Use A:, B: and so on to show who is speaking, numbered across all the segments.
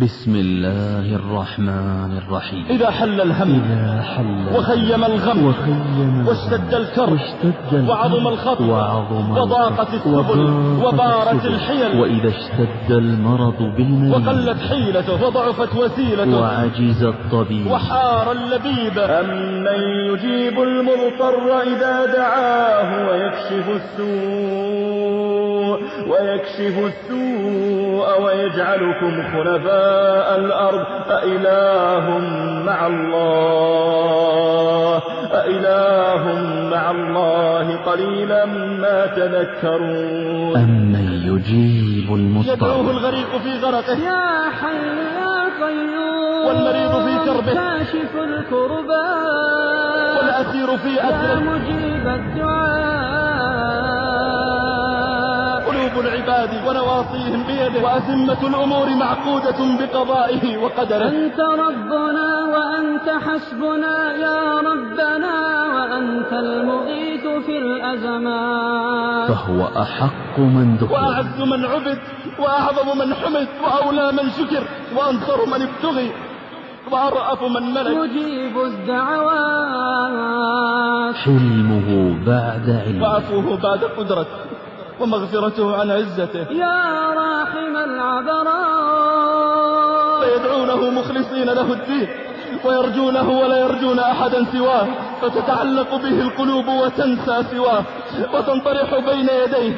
A: بسم الله الرحمن الرحيم.
B: إذا حل الهم وخيم الغم واشتد الكرب وعظم الخطر وضاقت السبل وبارت الحيل،
A: وإذا اشتد المرض بالمريض
B: وقلت حيلته وضعفت وسيلته
A: وعجز الطبيب
B: وحار اللبيب. أمن يجيب المضطر إذا دعاه ويكشف السوء ويجعلكم خلفاء الأرض أإله مع الله قليلا ما تذكرون.
A: أمن يجيب المضطر
B: يدعوه الغريق في غرقه
C: يا حي يا قيوم،
B: والمريض في كربه
C: كاشف الكربات
B: والأسير في
C: يا
B: أسره.
C: مجيب الدعاء.
B: قلوب العباد ونواصيهم بيده وأزمة الأمور معقودة بقضائه وقدره.
C: أنت ربنا وأنت حسبنا يا ربنا، وأنت المغيث في الأزمات.
A: فهو أحق من ذكر
B: وأعز من عبد وأعظم من حمد وأولى من شكر وأنصر من ابتغي وأرأف من ملك.
C: مجيب الدعوات،
A: حلمه بعد علم
B: وعفوه بعد قدرته ومغفرته عن عزته.
C: يا راحم العبرات،
B: فيدعونه مخلصين له الدين ويرجونه ولا يرجون أحدا سواه، فتتعلق به القلوب وتنسى سواه وتنطرح بين يديه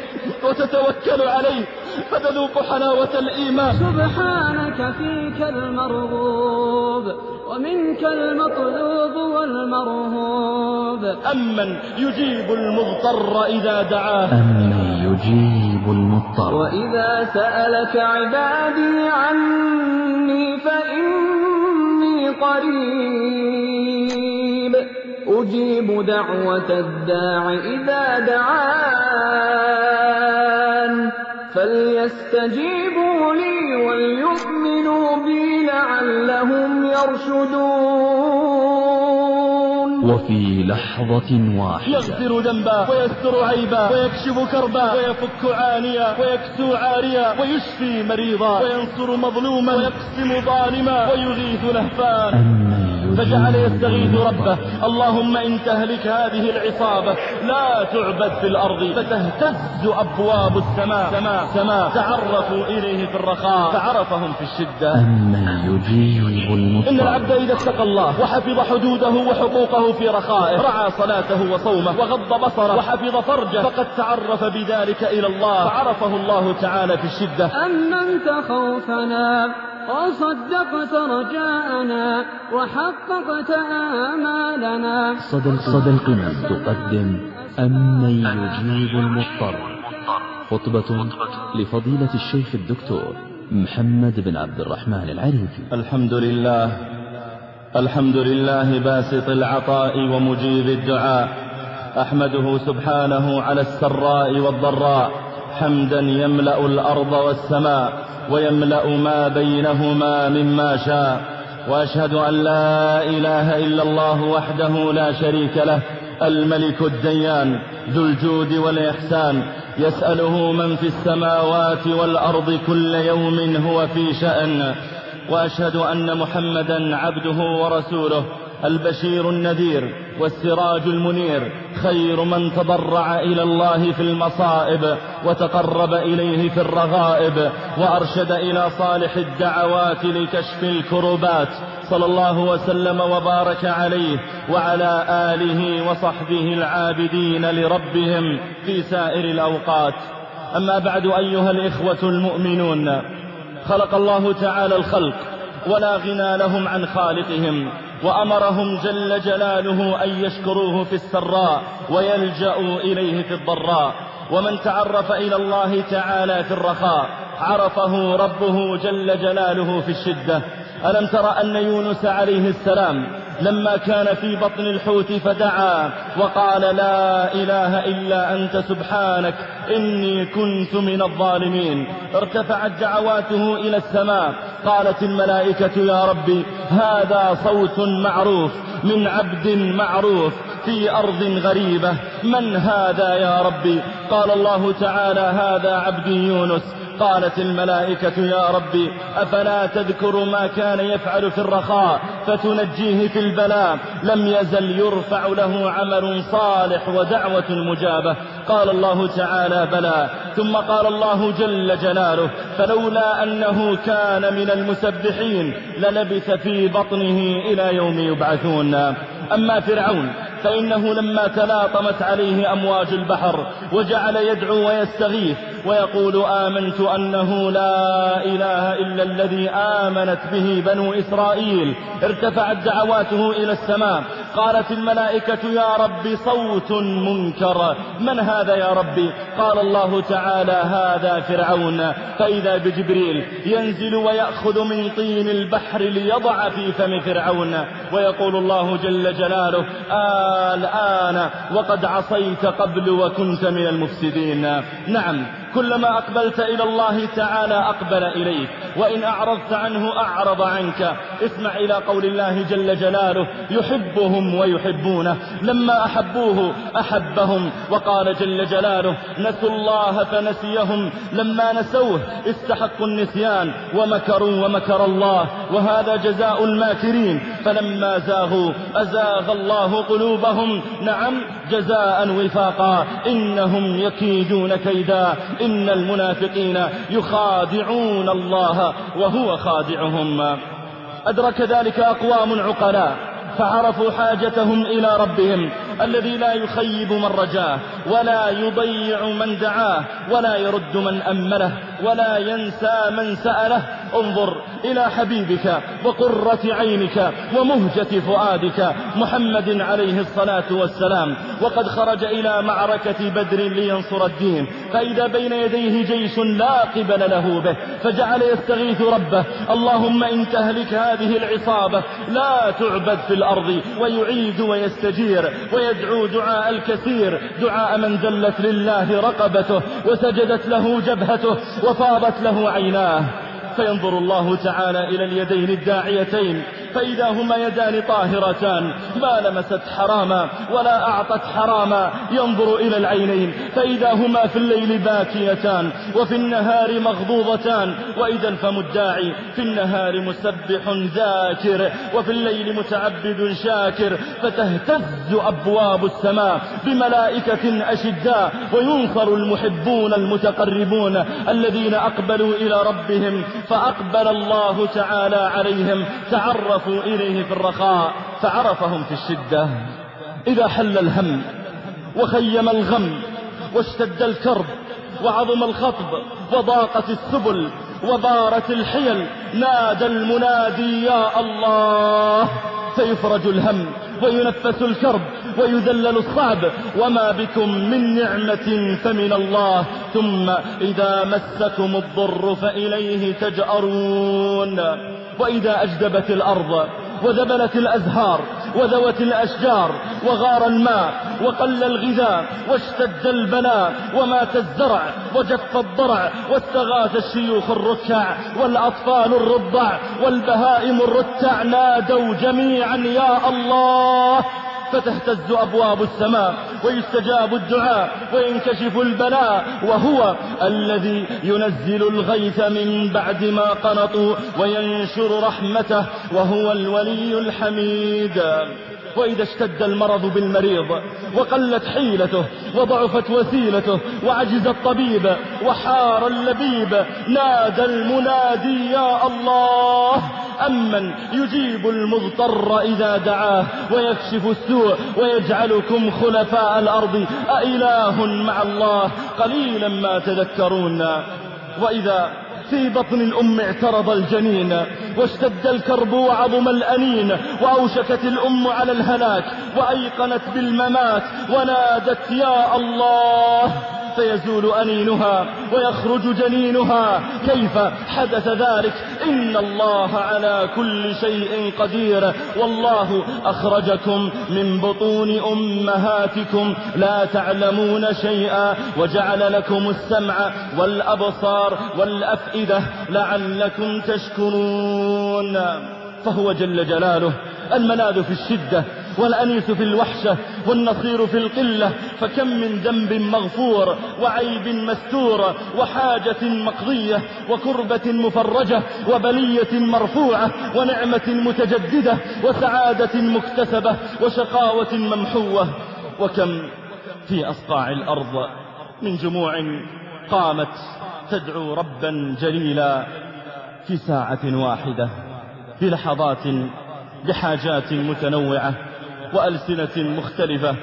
B: وتتوكل عليه فتذوق حلاوة الإيمان.
C: سبحانك فيك المرغوب ومنك المطلوب والمرهوب.
B: أمن يجيب المضطر إذا دعاه،
A: أمن يجيب المضطر
C: وإذا سألك عبادي عني فإني قريب أجيب دعوة الداع إذا دعان، فليستجيبوا لي وليؤمنوا بي لعلهم يرشدون.
A: وفي لحظة واحدة
B: يغفر ذنبا ويستر عيبا ويكشف كربا ويفك عانيا ويكسو عاريا ويشفي مريضا وينصر مظلوما ويقسم ظالما ويغيث لهفان. فجعل يستغيث ربه: اللهم إن تهلك هذه العصابة لا تعبد في الأرض. فتهتز أبواب السماء تعرفوا إليه في الرخاء فعرفهم في الشدة.
A: أمن يجيب المضطر
B: إن العبد إذا اتقى الله وحفظ حدوده وحقوقه في رخائه، رعى صلاته وصومه وغض بصره وحفظ فرجه، فقد تعرف بذلك إلى الله فعرفه الله تعالى في الشدة.
C: أمنت خوفنا وصدقت رجاءنا وحققت آمالنا.
A: صدى القمم تقدم أمن يجيب المضطر، خطبة لفضيلة الشيخ الدكتور محمد بن عبد الرحمن العريفي.
B: الحمد لله باسط العطاء ومجيب الدعاء، أحمده سبحانه على السراء والضراء حمدا يملأ الأرض والسماء ويملأ ما بينهما مما شاء، وأشهد أن لا إله إلا الله وحده لا شريك له الملك الديان ذو الجود والإحسان، يسأله من في السماوات والأرض كل يوم هو في شأن. وأشهد أن محمدا عبده ورسوله البشير النذير والسراج المنير، خير من تضرع إلى الله في المصائب وتقرب إليه في الرغائب، وأرشد إلى صالح الدعوات لكشف الكربات، صلى الله وسلم وبارك عليه وعلى آله وصحبه العابدين لربهم في سائر الأوقات. أما بعد، أيها الإخوة المؤمنون، خلق الله تعالى الخلق ولا غنى لهم عن خالقهم، وأمرهم جل جلاله أن يشكروه في السراء ويلجأوا إليه في الضراء. ومن تعرف إلى الله تعالى في الرخاء عرفه ربه جل جلاله في الشدة. ألم تر أن يونس عليه السلام لما كان في بطن الحوت فدعا وقال: لا إله إلا أنت سبحانك إني كنت من الظالمين، ارتفعت دعواته إلى السماء، قالت الملائكة: يا ربي، هذا صوت معروف من عبد معروف في أرض غريبة، من هذا يا ربي؟ قال الله تعالى: هذا عبدي يونس، قالت الملائكة يا ربي أفلا تذكر ما كان يفعل في الرخاء فتنجيه في البلاء؟ لم يزل يرفع له عمل صالح ودعوة مجابة. قال الله تعالى بلى. ثم قال الله جل جلاله فلولا أنه كان من المسبحين للبث في بطنه إلى يوم يبعثون. أما فرعون فإنه لما تلاطمت عليه أمواج البحر وجعل يدعو ويستغيث ويقول آمنت أنه لا إله إلا الذي آمنت به بنو إسرائيل، ارتفعت دعواته إلى السماء. قالت الملائكة يا رب صوت منكر، من هذا يا ربي؟ قال الله تعالى هذا فرعون. فإذا بجبريل ينزل ويأخذ من طين البحر ليضع في فم فرعون، ويقول الله جل جلاله الآن وقد عصيت قبل وكنت من المفسدين. نعم، كلما أقبلت إلى الله تعالى أقبل إليك، وإن أعرضت عنه أعرض عنك. اسمع إلى قول الله جل جلاله يحبهم ويحبونه. لما أحبوه أحبهم. وقال جل جلاله نسوا الله فنسيهم، لما نسوه استحقوا النسيان ومكروا ومكر الله، وهذا جزاء الماكرين. فلما زاغوا أزاغ الله قلوبهم. نعم، جزاء وفاقا. إنهم يكيدون كيدا. إن المنافقين يخادعون الله وهو خادعهم. أدرك ذلك أقوام عقلاء فعرفوا حاجتهم إلى ربهم الذي لا يخيب من رجاه ولا يضيع من دعاه ولا يرد من أمله ولا ينسى من سأله. انظر إلى حبيبك وقرة عينك ومهجة فؤادك محمد عليه الصلاة والسلام، وقد خرج إلى معركة بدر لينصر الدين، فإذا بين يديه جيش لا قبل له به، فجعل يستغيث ربه اللهم إن تهلك هذه العصابة لا تعبد في الأرض، ويعيد ويستجير ويدعو دعاء الكثير، دعاء من ذلت لله رقبته وسجدت له جبهته وفاضت له عيناه. فينظر الله تعالى إلى اليدين الداعيتين فإذا هما يدان طاهرتان ما لمست حراما ولا أعطت حراما. ينظر إلى العينين فإذا هما في الليل باكيتان وفي النهار مغضوضتان، وإذا الفم الداعي في النهار مسبح ذاكر وفي الليل متعبد شاكر. فتهتز أبواب السماء بملائكة أشداء وينصر المحبون المتقربون الذين أقبلوا إلى ربهم، فأقبل الله تعالى عليهم. تعرفوا إليه في الرخاء فعرفهم في الشدة. إذا حل الهم وخيم الغم واشتد الكرب وعظم الخطب وضاقت السبل وبارت الحيل نادى المنادي يا الله، فيفرج الهم وينفس الكرب ويذلل الصعب، وما بكم من نعمة فمن الله، ثم إذا مسكم الضر فإليه تجأرون. وإذا أجدبت الأرض وذبلت الأزهار وذوت الأشجار وغار الماء وقل الغذاء واشتد البلاء ومات الزرع وجف الضرع واستغاث الشيوخ الركع والأطفال الرضع والبهائم الرتع، نادوا جميعا يا الله، فتهتز أبواب السماء ويستجاب الدعاء وينكشف البلاء، وهو الذي ينزل الغيث من بعد ما قنطوا وينشر رحمته، وهو الولي الحميد. وإذا اشتد المرض بالمريض وقلت حيلته وضعفت وسيلته وعجز الطبيب وحار اللبيب، نادى المنادي يا الله، أمن يجيب المضطر إذا دعاه ويكشف السوء ويجعلكم خلفاء الأرض أإله مع الله قليلا ما تذكرون. وإذا في بطن الأم اعترض الجنين واشتد الكرب وعظم الأنين وأوشكت الأم على الهلاك وأيقنت بالممات ونادت يا الله، فيزول أنينها ويخرج جنينها. كيف حدث ذلك؟ إن الله على كل شيء قدير، والله أخرجكم من بطون أمهاتكم لا تعلمون شيئا وجعل لكم السمع والأبصار والأفئدة لعلكم تشكرون. فهو جل جلاله الملاذ في الشدة والأنيس في الوحشة والنصير في القلة، فكم من ذنب مغفور وعيب مستور وحاجة مقضية وكربة مفرجة وبلية مرفوعة ونعمة متجددة وسعادة مكتسبة وشقاوة ممحوة. وكم في أصقاع الأرض من جموع قامت تدعو ربا جليلا في ساعة واحدة بلحظات بحاجات متنوعة وألسنة مختلفة،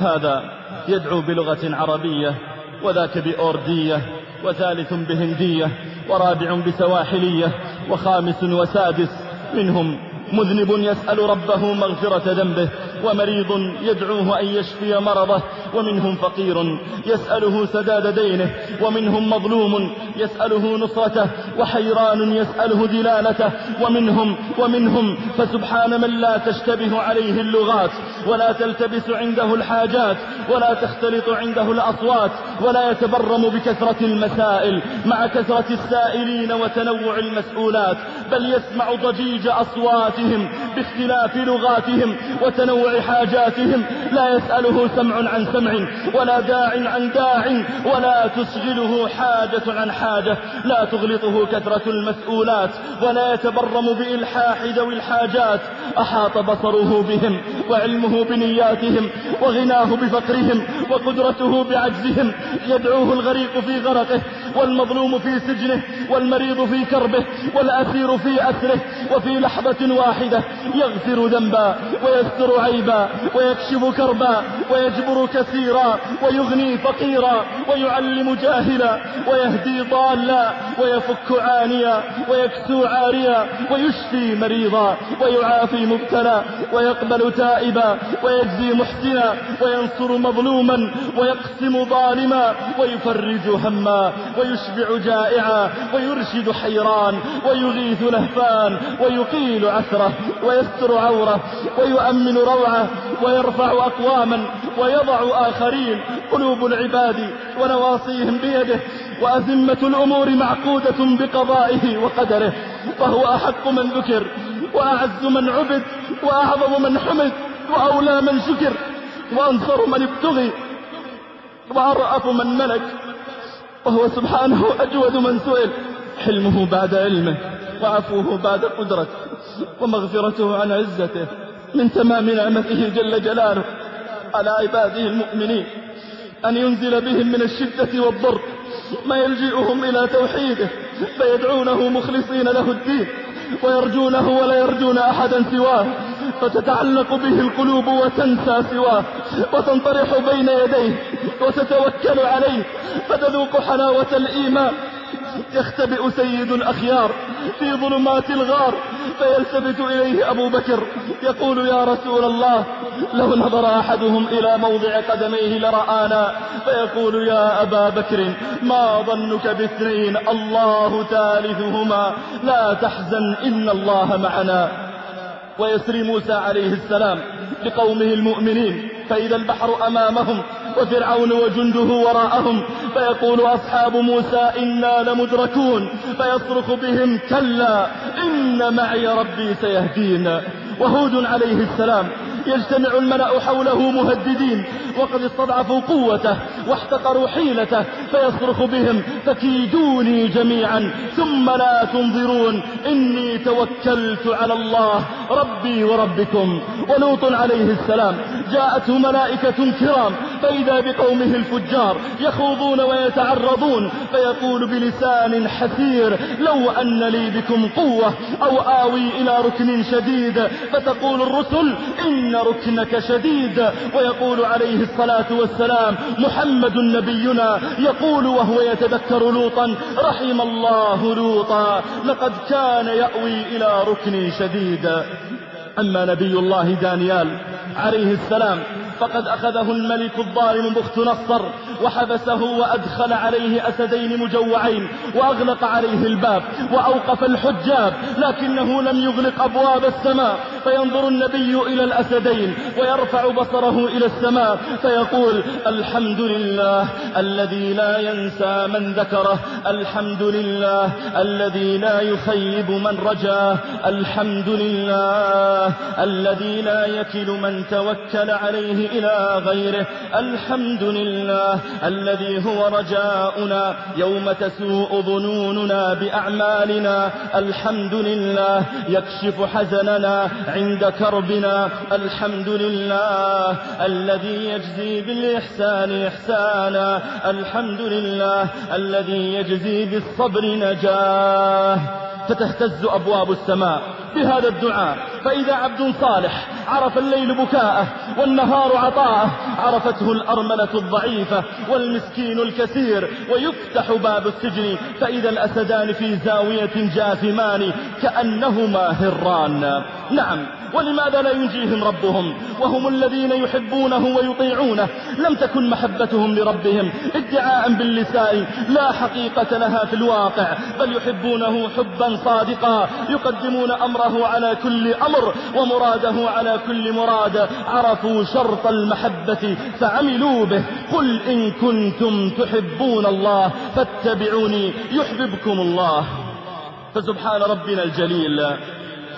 B: هذا يدعو بلغة عربية وذاك بأوردية وثالث بهندية ورابع بسواحلية وخامس وسادس. منهم مذنب يسأل ربه مغفرة ذنبه ومريض يدعوه أن يشفي مرضه، ومنهم فقير يسأله سداد دينه، ومنهم مظلوم يسأله نصرته وحيران يسأله دلالته، ومنهم فسبحان من لا تشتبه عليه اللغات ولا تلتبس عنده الحاجات ولا تختلط عنده الأصوات ولا يتبرم بكثرة المسائل مع كثرة السائلين وتنوع المسؤولات، بل يسمع ضجيج أصواتهم باختلاف لغاتهم وتنوع حاجاتهم، لا يسأله سمع عن سمع ولا داع عن داع ولا تشغله حاجة عن حاجة، لا تغلطه كثرة المسؤولات ولا يتبرم بإلحاح ذوي الحاجات. أحاط بصره بهم وعلمه بنياتهم وغناه بفقرهم وقدرته بعجزهم، يدعوه الغريق في غرقه والمظلوم في سجنه والمريض في كربه والأسير في أسره، وفي لحظة واحدة يغفر ذنبا ويستر عيبا ويكشف كربا ويجبر كثيرا ويغني فقيرا ويعلم جاهلا ويهدي ضالا ويفك عانيا ويكسو عاريا ويشفي مريضا ويعافي مبتلا ويقبل تائبا ويجزي محسنا وينصر مظلوما ويقسم ظالما ويفرج هما ويشبع جائعا ويرشد حيران ويغيث لهفان ويقيل عثره ويستر عوره ويؤمن روعه ويرفع أقواما ويضع آخرين. قلوب العباد ونواصيهم بيده وأزمة الأمور معقودة بقضائه وقدره، فهو أحق من ذكر وأعز من عبد وأعظم من حمد وأولى من شكر وأنصر من ابتغي وأرأف من ملك، وهو سبحانه أجود من سئل. حلمه بعد علمه وعفوه بعد قدرته ومغفرته عن عزته من تمام نعمته جل جلاله على عباده المؤمنين أن ينزل بهم من الشدة والضر ما يلجئهم إلى توحيده فيدعونه مخلصين له الدين ويرجونه ولا يرجون أحدا سواه، فتتعلق به القلوب وتنسى سواه وتنطرح بين يديه وتتوكل عليه فتذوق حلاوة الإيمان. يختبئ سيد الأخيار في ظلمات الغار فيلتفت إليه أبو بكر يقول يا رسول الله لو نظر أحدهم إلى موضع قدميه لرآنا، فيقول يا أبا بكر ما ظنك باثنين الله ثالثهما لا تحزن إن الله معنا. ويسري موسى عليه السلام لقومه المؤمنين فإذا البحر أمامهم وفرعون وجنده وراءهم، فيقول أصحاب موسى إنا لمدركون، فيصرخ بهم كلا إن معي ربي سيهدين. وهود عليه السلام يجتمع الملأ حوله مهددين وقد استضعفوا قوته واحتقروا حيلته، فيصرخ بهم فكيدوني جميعا ثم لا تنظرون إني توكلت على الله ربي وربكم. ولوط عليه السلام جاءته ملائكة كرام فإذا بقومه الفجار يخوضون ويتعرضون، فيقول بلسان حسير لو أن لي بكم قوة أو آوي إلى ركن شديد، فتقول الرسل إن ركنك شديد، ويقول عليه الصلاة والسلام محمد نبينا يقول وهو يتذكر لوطا رحم الله لوطا لقد كان يأوي إلى ركن شديد. أما نبي الله دانيال عليه السلام فقد أخذه الملك الظالم بخت نصر وحبسه وأدخل عليه أسدين مجوعين وأغلق عليه الباب وأوقف الحجاب، لكنه لم يغلق أبواب السماء، فينظر النبي إلى الأسدين ويرفع بصره إلى السماء فيقول: الحمد لله الذي لا ينسى من ذكره، الحمد لله الذي لا يخيب من رجاه، الحمد لله الذي لا يكل من توكل عليه إلى غيره، الحمد لله الذي هو رجاؤنا يوم تسوء ظنوننا بأعمالنا، الحمد لله يكشف حزننا عند كربنا، الحمد لله الذي يجزي بالإحسان إحسانا، الحمد لله الذي يجزي بالصبر نجاه. فتهتز أبواب السماء بهذا الدعاء، فإذا عبد صالح عرف الليل بكاءه والنهار عطاءه، عرفته الأرملة الضعيفة والمسكين الكثير، ويفتح باب السجن فإذا الأسدان في زاوية جاثمان كأنهما هران. نعم، ولماذا لا ينجيهم ربهم وهم الذين يحبونه ويطيعونه؟ لم تكن محبتهم لربهم ادعاء باللسان لا حقيقة لها في الواقع، بل يحبونه حبا صادقا، يقدمون أمره على كل أمر ومراده على كل مراد، عرفوا شرط المحبة فعملوا به. قل إن كنتم تحبون الله فاتبعوني يحببكم الله. فسبحان ربنا الجليل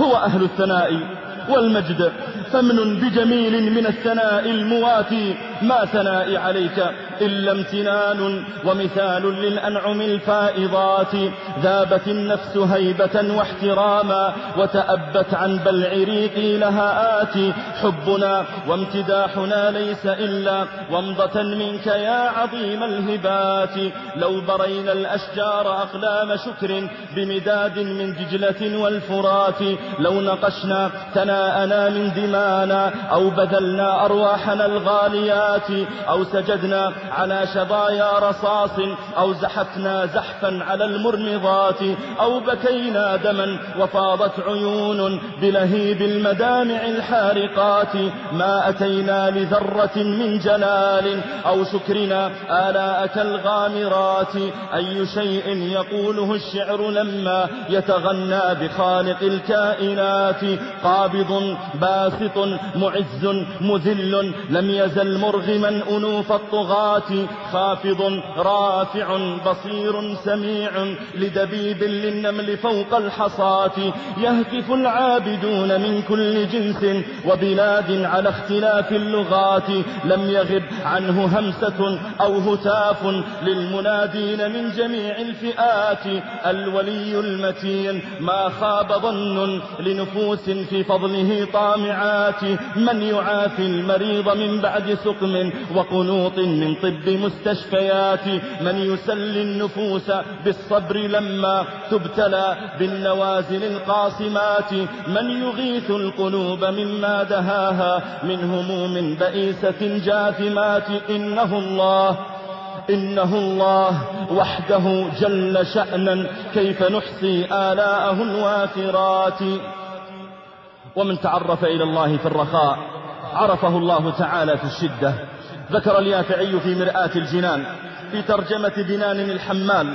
B: هو أهل الثناء والمجد، فمن بجميل من الثناء المواتي، ما ثنائي عليك إلا امتنان ومثال للأنعم الفائضات، ذابت النفس هيبة واحتراما وتأبت عن بلع ريقي لها آتي، حبنا وامتداحنا ليس إلا ومضة منك يا عظيم الهبات، لو برينا الأشجار أقلام شكر بمداد من دجلة والفرات، لو نقشنا ثناءنا من دمانا أو بذلنا أرواحنا الغاليات، أو سجدنا على شظايا رصاص أو زحفنا زحفا على المرمضات، أو بكينا دما وفاضت عيون بلهيب المدامع الحارقات، ما أتينا لذرة من جلال أو شكرنا آلاءك الغامرات، أي شيء يقوله الشعر لما يتغنى بخالق الكائنات، قابض باسط معز مذل لم يزل مرغما أنوف الطغاة، خافض رافع بصير سميع لدبيب للنمل فوق الحصاة، يهتف العابدون من كل جنس وبلاد على اختلاف اللغات، لم يغب عنه همسة أو هتاف للمنادين من جميع الفئات، الولي المتين ما خاب ظن لنفوس في فضله طامعات، من يعافي المريض من بعد سقم وقنوط من طب مستشفيات، من يسلي النفوس بالصبر لما تبتلى بالنوازل القاصمات، من يغيث القلوب مما دهاها من هموم بئيسة جاثمات، إنه الله وحده جل شأنا، كيف نحصي آلاءه الوافرات. ومن تعرف إلى الله في الرخاء عرفه الله تعالى في الشدة. ذكر اليافعي في مرآة الجنان في ترجمة بنان الحمال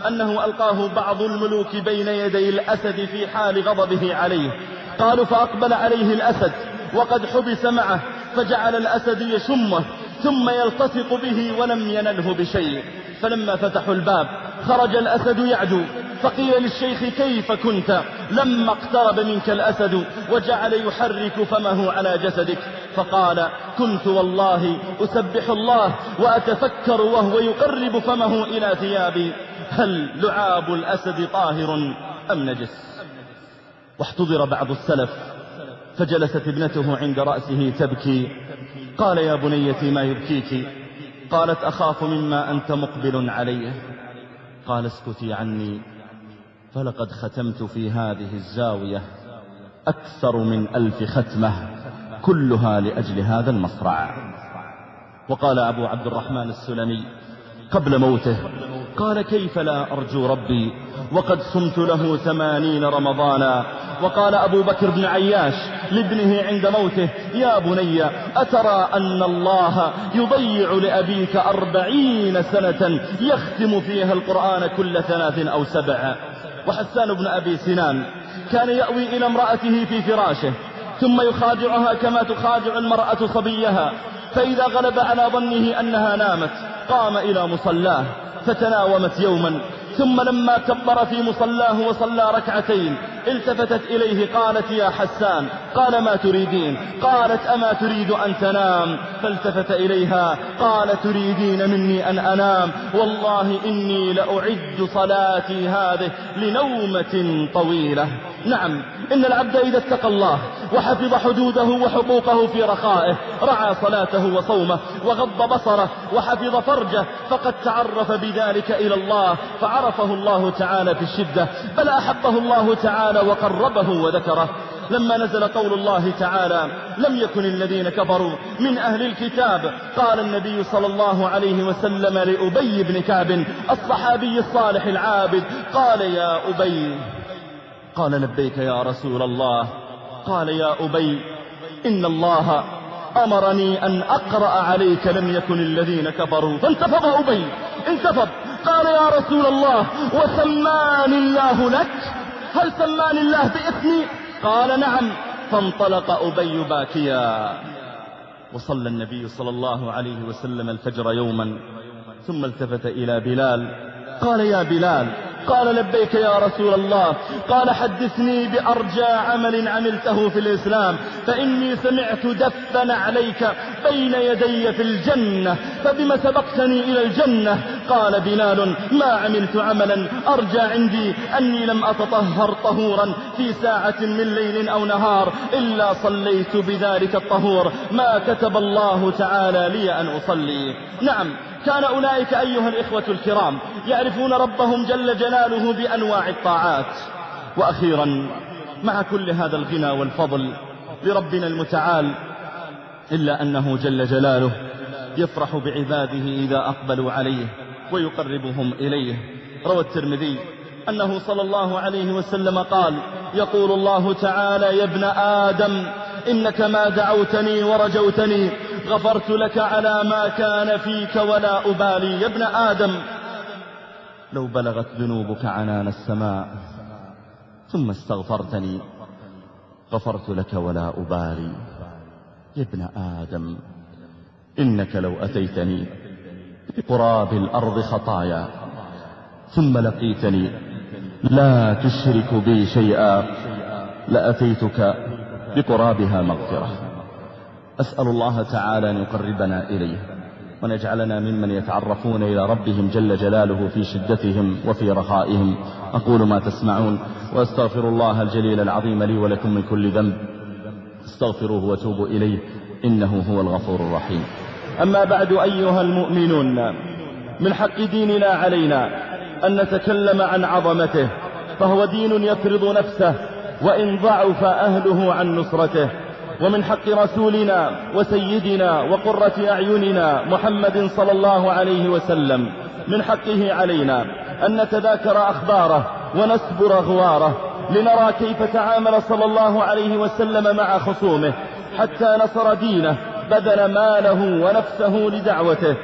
B: أنه ألقاه بعض الملوك بين يدي الأسد في حال غضبه عليه، قالوا فأقبل عليه الأسد وقد حبس معه، فجعل الأسد يشمه ثم يلتصق به ولم ينله بشيء، فلما فتحوا الباب خرج الأسد يعدو، فقيل للشيخ كيف كنت لما اقترب منك الأسد وجعل يحرك فمه على جسدك؟ فقال كنت والله أسبح الله وأتفكر وهو يقرب فمه إلى ثيابي، هل لعاب الأسد طاهر أم نجس؟ واحتضر بعض السلف فجلست ابنته عند رأسه تبكي، قال يا بنيتي ما يبكيك؟ قالت أخاف مما أنت مقبل عليه. قال اسكتي عني، فلقد ختمت في هذه الزاوية أكثر من 1000 ختمة كلها لأجل هذا المصرع. وقال أبو عبد الرحمن السلمي قبل موته، قال كيف لا أرجو ربي وقد صمت له 80 رمضانا. وقال أبو بكر بن عياش لابنه عند موته يا بني أترى أن الله يضيع لأبيك 40 سنة يختم فيها القرآن كل 3 أو 7. وحسان بن أبي سنان كان يأوي إلى امرأته في فراشه ثم يخادعها كما تخادع المرأة صبيها، فإذا غلب على ظنه أنها نامت قام إلى مصلاه فتناومت يوما، ثم لما كبر في مصلاه وصلى ركعتين التفتت إليه قالت: يا حسان. قال: ما تريدين؟ قالت: أما تريد أن تنام؟ فالتفت إليها قال: تريدين مني أن أنام؟ والله إني لأعد صلاتي هذه لنومة طويلة. نعم، إن العبد إذا اتقى الله وحفظ حدوده وحقوقه في رخائه، رعى صلاته وصومه وغض بصره وحفظ فرجه، فقد تعرف بذلك إلى الله، فعرفه الله تعالى في الشدة، بل أحبه الله تعالى وقربه وذكره. لما نزل قول الله تعالى: لم يكن الذين كفروا من أهل الكتاب، قال النبي صلى الله عليه وسلم لأبي بن كعب الصحابي الصالح العابد: قال: يا أبي. قال: لبيك يا رسول الله. قال: يا أبي، إن الله أمرني أن أقرأ عليك لم يكن الذين كفروا. فانتفض أبي، انتفض، قال: يا رسول الله، وسماني الله لك؟ هل سماني الله باسمي؟ قال: نعم. فانطلق أبي باكيا. وصلى النبي صلى الله عليه وسلم الفجر يوما، ثم التفت إلى بلال قال: يا بلال. قال: لبيك يا رسول الله. قال: حدثني بأرجى عمل عملته في الإسلام، فإني سمعت دفا عليك بين يدي في الجنة، فبما سبقتني إلى الجنة؟ قال بلال: ما عملت عملا أرجى عندي أني لم أتطهر طهورا في ساعة من ليل أو نهار إلا صليت بذلك الطهور ما كتب الله تعالى لي أن أصلي. نعم، كان أولئك أيها الإخوة الكرام يعرفون ربهم جل جلاله بأنواع الطاعات. وأخيرا، مع كل هذا الغنى والفضل لربنا المتعال، إلا أنه جل جلاله يفرح بعباده إذا أقبلوا عليه ويقربهم إليه. روى الترمذي أنه صلى الله عليه وسلم قال: يقول الله تعالى: يا ابن آدم، إنك ما دعوتني ورجوتني غفرت لك على ما كان فيك ولا أبالي. يا ابن آدم، لو بلغت ذنوبك عنان السماء ثم استغفرتني غفرت لك ولا أبالي. يا ابن آدم، إنك لو أتيتني بقراب الأرض خطايا ثم لقيتني لا تشرك بي شيئا لأتيتك بقرابها مغفرة. أسأل الله تعالى أن يقربنا إليه وأن يجعلنا ممن يتعرفون إلى ربهم جل جلاله في شدتهم وفي رخائهم. أقول ما تسمعون وأستغفر الله الجليل العظيم لي ولكم من كل ذنب، استغفروه وتوبوا إليه إنه هو الغفور الرحيم. أما بعد أيها المؤمنون، من حق ديننا علينا أن نتكلم عن عظمته، فهو دين يفرض نفسه وإن ضعف أهله عن نصرته. ومن حق رسولنا وسيدنا وقرة أعيننا محمد صلى الله عليه وسلم، من حقه علينا أن نتذاكر أخباره ونسبر غواره لنرى كيف تعامل صلى الله عليه وسلم مع خصومه حتى نصر دينه، بذل ماله ونفسه لدعوته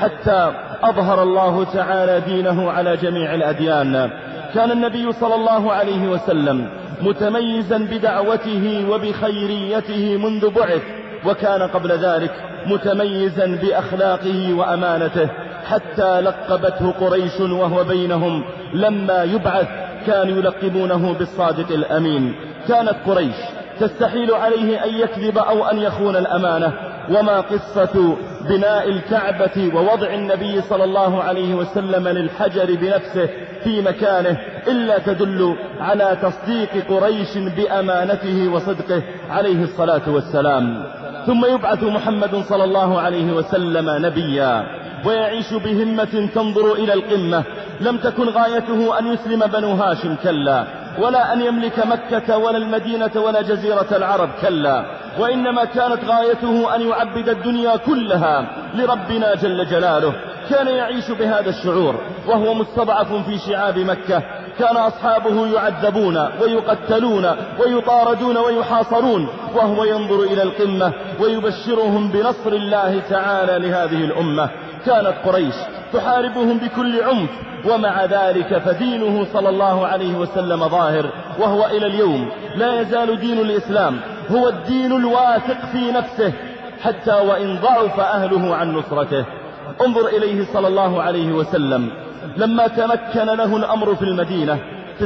B: حتى أظهر الله تعالى دينه على جميع الأديان. كان النبي صلى الله عليه وسلم متميزا بدعوته وبخيريته منذ بعث، وكان قبل ذلك متميزا بأخلاقه وأمانته، حتى لقبته قريش وهو بينهم لما يبعث كانوا يلقبونه بالصادق الأمين. كانت قريش تستحيل عليه أن يكذب أو أن يخون الأمانة. وما قصة بناء الكعبة ووضع النبي صلى الله عليه وسلم للحجر بنفسه في مكانه إلا تدل على تصديق قريش بأمانته وصدقه عليه الصلاة والسلام. ثم يبعث محمد صلى الله عليه وسلم نبيا ويعيش بهمة تنظر إلى القمة. لم تكن غايته أن يسلم بنو هاشم، كلا، ولا أن يملك مكة ولا المدينة ولا جزيرة العرب، كلا، وإنما كانت غايته أن يعبد الدنيا كلها لربنا جل جلاله. كان يعيش بهذا الشعور وهو مستضعف في شعاب مكة. كان أصحابه يعذبون ويقتلون ويطاردون ويحاصرون، وهو ينظر إلى القمة ويبشرهم بنصر الله تعالى لهذه الأمة. كانت قريش تحاربهم بكل عنف، ومع ذلك فدينه صلى الله عليه وسلم ظاهر، وهو إلى اليوم لا يزال دين الإسلام هو الدين الواثق في نفسه حتى وإن ضعف أهله عن نصرته. انظر إليه صلى الله عليه وسلم لما تمكن له الأمر في المدينة في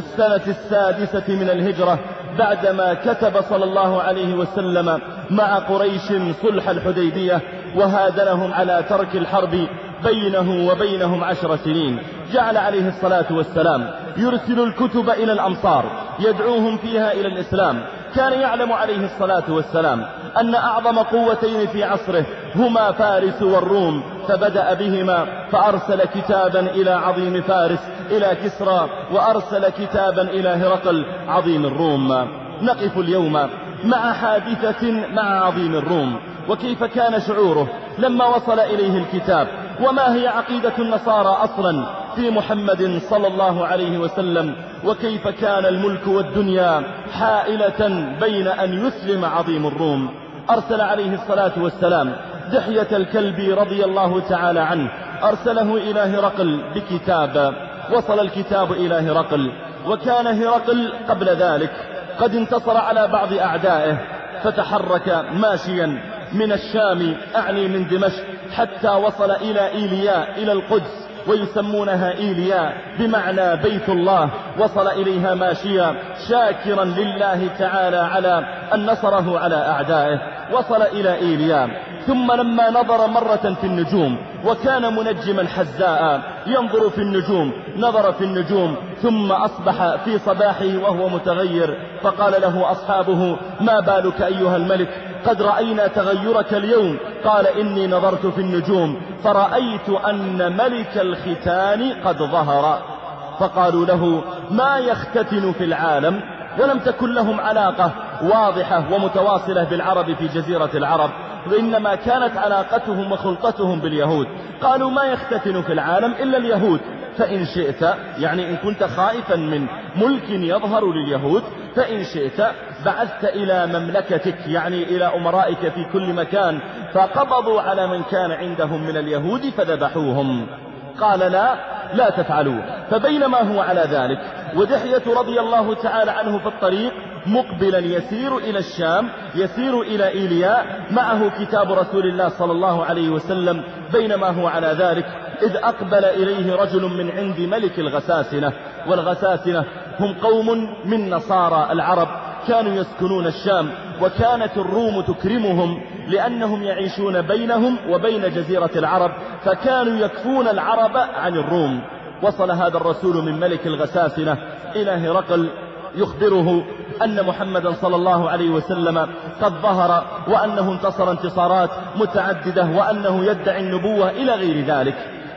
B: السنة 6 من الهجرة، بعدما كتب صلى الله عليه وسلم مع قريش صلح الحديبية وهادنهم على ترك الحرب بينه وبينهم 10 سنين، جعل عليه الصلاة والسلام يرسل الكتب إلى الأمصار يدعوهم فيها إلى الإسلام. كان يعلم عليه الصلاة والسلام أن أعظم قوتين في عصره هما فارس والروم، فبدأ بهما فأرسل كتابا إلى عظيم فارس إلى كسرى، وأرسل كتابا إلى هرقل عظيم الروم. نقف اليوم مع حادثة مع عظيم الروم، وكيف كان شعوره لما وصل إليه الكتاب، وما هي عقيدة النصارى أصلا في محمد صلى الله عليه وسلم، وكيف كان الملك والدنيا حائلة بين أن يسلم عظيم الروم. أرسل عليه الصلاة والسلام دحية الكلب رضي الله تعالى عنه، أرسله إلى هرقل بكتاب. وصل الكتاب إلى هرقل، وكان هرقل قبل ذلك قد انتصر على بعض أعدائه، فتحرك ماشيا من الشام أعني من دمشق حتى وصل إلى إيلياء إلى القدس، ويسمونها إيلياء بمعنى بيت الله. وصل إليها ماشيا شاكرا لله تعالى على أن نصره على أعدائه. وصل إلى إيلياء، ثم لما نظر مرة في النجوم، وكان منجما حزاء ينظر في النجوم، نظر في النجوم ثم أصبح في صباحه وهو متغير، فقال له أصحابه: ما بالك أيها الملك؟ قد رأينا تغيرك اليوم. قال: إني نظرت في النجوم فرأيت أن ملك الختان قد ظهر. فقالوا له: ما يختتن في العالم؟ ولم تكن لهم علاقة واضحة ومتواصلة بالعرب في جزيرة العرب، وإنما كانت علاقتهم وخلطتهم باليهود. قالوا: ما يختتن في العالم إلا اليهود، فإن شئت، يعني إن كنت خائفا من ملك يظهر لليهود، فإن شئت بعثت إلى مملكتك، يعني إلى أمرائك في كل مكان، فقبضوا على من كان عندهم من اليهود فذبحوهم. قال: لا تفعلوا. فبينما هو على ذلك ودحية رضي الله تعالى عنه في الطريق مقبلا يسير إلى الشام، يسير إلى إيلياء، معه كتاب رسول الله صلى الله عليه وسلم، بينما هو على ذلك إذ أقبل إليه رجل من عند ملك الغساسنة. والغساسنة هم قوم من نصارى العرب كانوا يسكنون الشام، وكانت الروم تكرمهم لأنهم يعيشون بينهم وبين جزيرة العرب، فكانوا يكفون العرب عن الروم. وصل هذا الرسول من ملك الغساسنة إلى هرقل يخبره أن محمدا صلى الله عليه وسلم قد ظهر، وأنه انتصر انتصارات متعددة، وأنه يدعي النبوة إلى غير ذلك.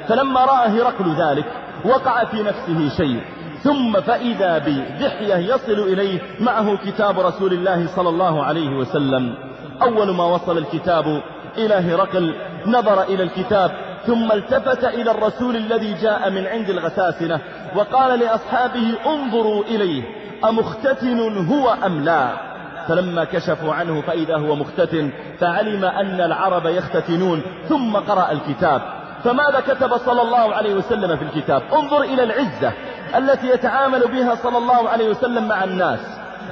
B: فلما رأى هرقل ذلك وقع في نفسه شيء، ثم فإذا بدحية يصل إليه معه كتاب رسول الله صلى الله عليه وسلم. أول ما وصل الكتاب إلى هرقل نظر إلى الكتاب، ثم التفت إلى الرسول الذي جاء من عند الغساسنة وقال لأصحابه: انظروا إليه أمختتن هو أم لا؟ فلما كشفوا عنه فإذا هو مختتن، فعلم أن العرب يختتنون، ثم قرأ الكتاب. فماذا كتب صلى الله عليه وسلم في الكتاب؟ انظر إلى العزة التي يتعامل بها صلى الله عليه وسلم مع الناس.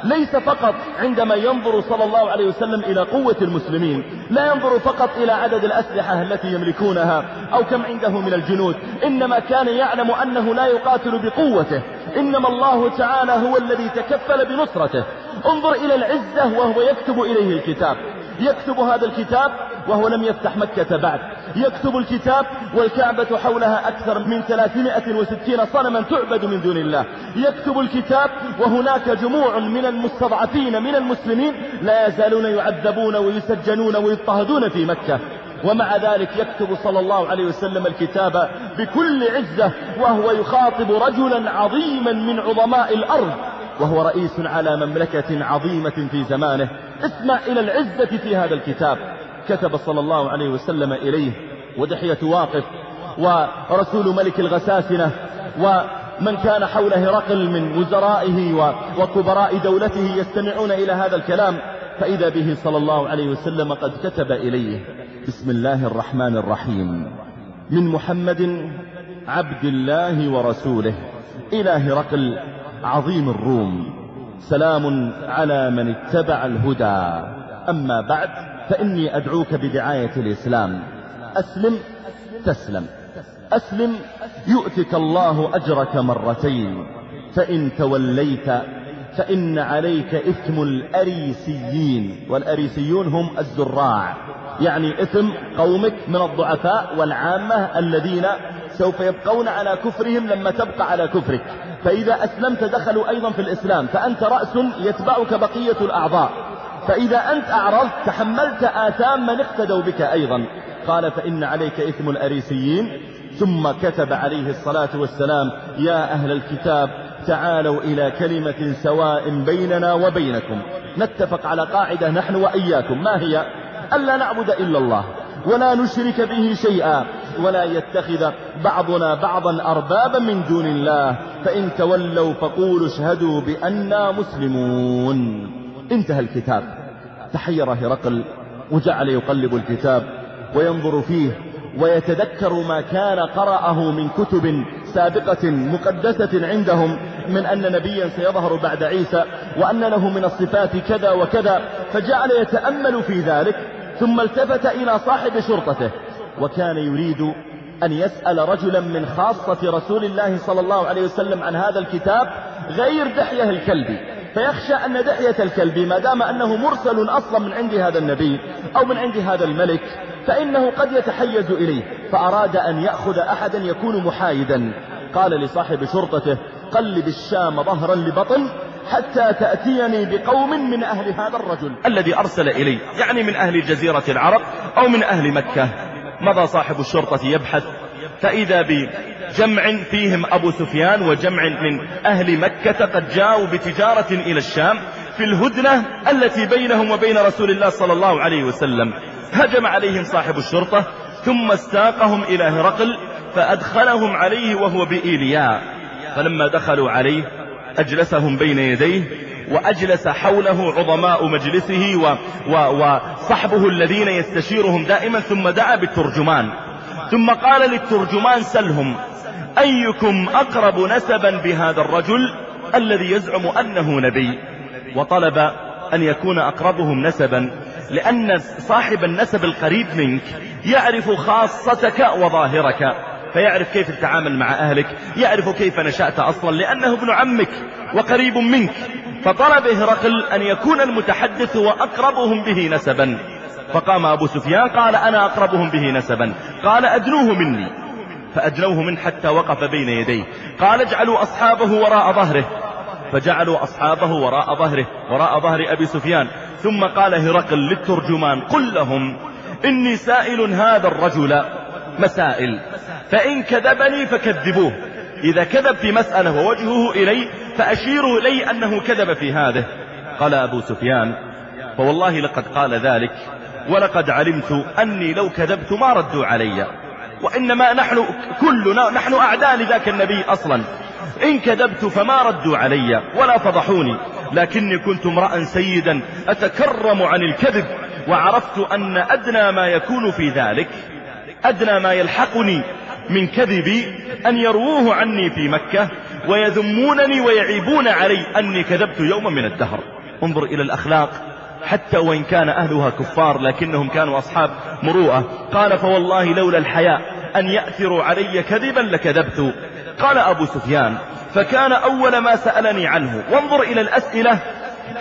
B: ليس فقط عندما ينظر صلى الله عليه وسلم إلى قوة المسلمين، لا ينظر فقط إلى عدد الأسلحة التي يملكونها أو كم عنده من الجنود، إنما كان يعلم أنه لا يقاتل بقوته، إنما الله تعالى هو الذي تكفل بنصرته. انظر إلى العزة وهو يكتب إليه الكتاب، يكتب هذا الكتاب وهو لم يفتح مكة بعد، يكتب الكتاب والكعبة حولها أكثر من 360 صنما تعبد من دون الله، يكتب الكتاب وهناك جموع من المستضعفين من المسلمين لا يزالون يعذبون ويسجنون ويضطهدون في مكة، ومع ذلك يكتب صلى الله عليه وسلم الكتاب بكل عزة، وهو يخاطب رجلا عظيما من عظماء الأرض، وهو رئيس على مملكة عظيمة في زمانه. اسمع إلى العزة في هذا الكتاب. كتب صلى الله عليه وسلم إليه ودحية واقف، ورسول ملك الغساسنة ومن كان حول هرقل من وزرائه وكبراء دولته يستمعون إلى هذا الكلام، فإذا به صلى الله عليه وسلم قد كتب إليه: بسم الله الرحمن الرحيم، من محمد عبد الله ورسوله إلى هرقل عظيم الروم، سلام على من اتبع الهدى. أما بعد، فإني أدعوك بدعاية الإسلام. أسلم تسلم، أسلم يؤتك الله أجرك مرتين، فإن توليت فإن عليك إثم الأريسيين، والأريسيون هم الزراع، يعني إثم قومك من الضعفاء والعامة الذين سوف يبقون على كفرهم لما تبقى على كفرك. فإذا أسلمت دخلوا أيضا في الإسلام، فأنت رأس يتبعك بقية الأعضاء، فإذا أنت أعرضت تحملت آثام من اقتدوا بك أيضا. قال فإن عليك إثم الأريسيين. ثم كتب عليه الصلاة والسلام: يا أهل الكتاب تعالوا إلى كلمة سواء بيننا وبينكم، نتفق على قاعدة نحن وإياكم، ما هي؟ ألا نعبد إلا الله ولا نشرك به شيئا ولا يتخذ بعضنا بعضا أربابا من دون الله، فإن تولوا فقولوا اشهدوا بأننا مسلمون. انتهى الكتاب. تحير هرقل وجعل يقلب الكتاب وينظر فيه ويتذكر ما كان قرأه من كتب سابقة مقدسة عندهم من أن نبيا سيظهر بعد عيسى وأن له من الصفات كذا وكذا، فجعل يتأمل في ذلك. ثم التفت إلى صاحب شرطته، وكان يريد أن يسأل رجلا من خاصة رسول الله صلى الله عليه وسلم عن هذا الكتاب غير دحية الكلبي، فيخشى أن دحية الكلبي ما دام أنه مرسل أصلا من عند هذا النبي أو من عند هذا الملك فإنه قد يتحيز إليه، فأراد أن يأخذ أحدا يكون محايدا. قال لصاحب شرطته: قلب الشام ظهرا لبطن حتى تأتيني بقوم من أهل هذا الرجل الذي أرسل إلي، يعني من أهل جزيرة العرب أو من أهل مكة. مضى صاحب الشرطة يبحث، فإذا بجمع فيهم أبو سفيان وجمع من أهل مكة قد جاءوا بتجارة إلى الشام في الهدنة التي بينهم وبين رسول الله صلى الله عليه وسلم. هجم عليهم صاحب الشرطة ثم استاقهم إلى هرقل فأدخلهم عليه وهو بإيلياء. فلما دخلوا عليه أجلسهم بين يديه، وأجلس حوله عظماء مجلسه وصحبه الذين يستشيرهم دائما، ثم دعا بالترجمان، ثم قال للترجمان: سلهم أيكم أقرب نسبا بهذا الرجل الذي يزعم أنه نبي. وطلب أن يكون أقربهم نسبا، لأن صاحب النسب القريب منك يعرف خاصتك وظاهرك، فيعرف كيف تتعامل مع أهلك، يعرف كيف نشأت أصلا، لأنه ابن عمك وقريب منك. فطلب هرقل أن يكون المتحدث وأقربهم به نسبا. فقام أبو سفيان قال: أنا أقربهم به نسبا. قال: أدنوه مني. فأدنوه منه حتى وقف بين يديه. قال: اجعلوا أصحابه وراء ظهره. فجعلوا أصحابه وراء ظهره، وراء ظهر أبي سفيان. ثم قال هرقل للترجمان: قل لهم إني سائل هذا الرجل مسائل، فإن كذبني فكذبوه، إذا كذب في مسألة ووجهه إلي فأشيروا إلي أنه كذب في هذه. قال أبو سفيان: فوالله لقد قال ذلك، ولقد علمت أني لو كذبت ما ردوا علي، وإنما نحن كلنا نحن أعداء لذاك النبي أصلا، إن كذبت فما ردوا علي ولا فضحوني، لكني كنت امرأ سيدا أتكرم عن الكذب، وعرفت أن أدنى ما يكون في ذلك، أدنى ما يلحقني من كذبي أن يرووه عني في مكة ويذمونني ويعيبون علي أني كذبت يوما من الدهر. انظر إلى الأخلاق، حتى وإن كان أهلها كفار لكنهم كانوا أصحاب مروءة. قال: فوالله لولا الحياء أن يأثروا علي كذبا لكذبت. قال أبو سفيان: فكان أول ما سألني عنه. وانظر إلى الأسئلة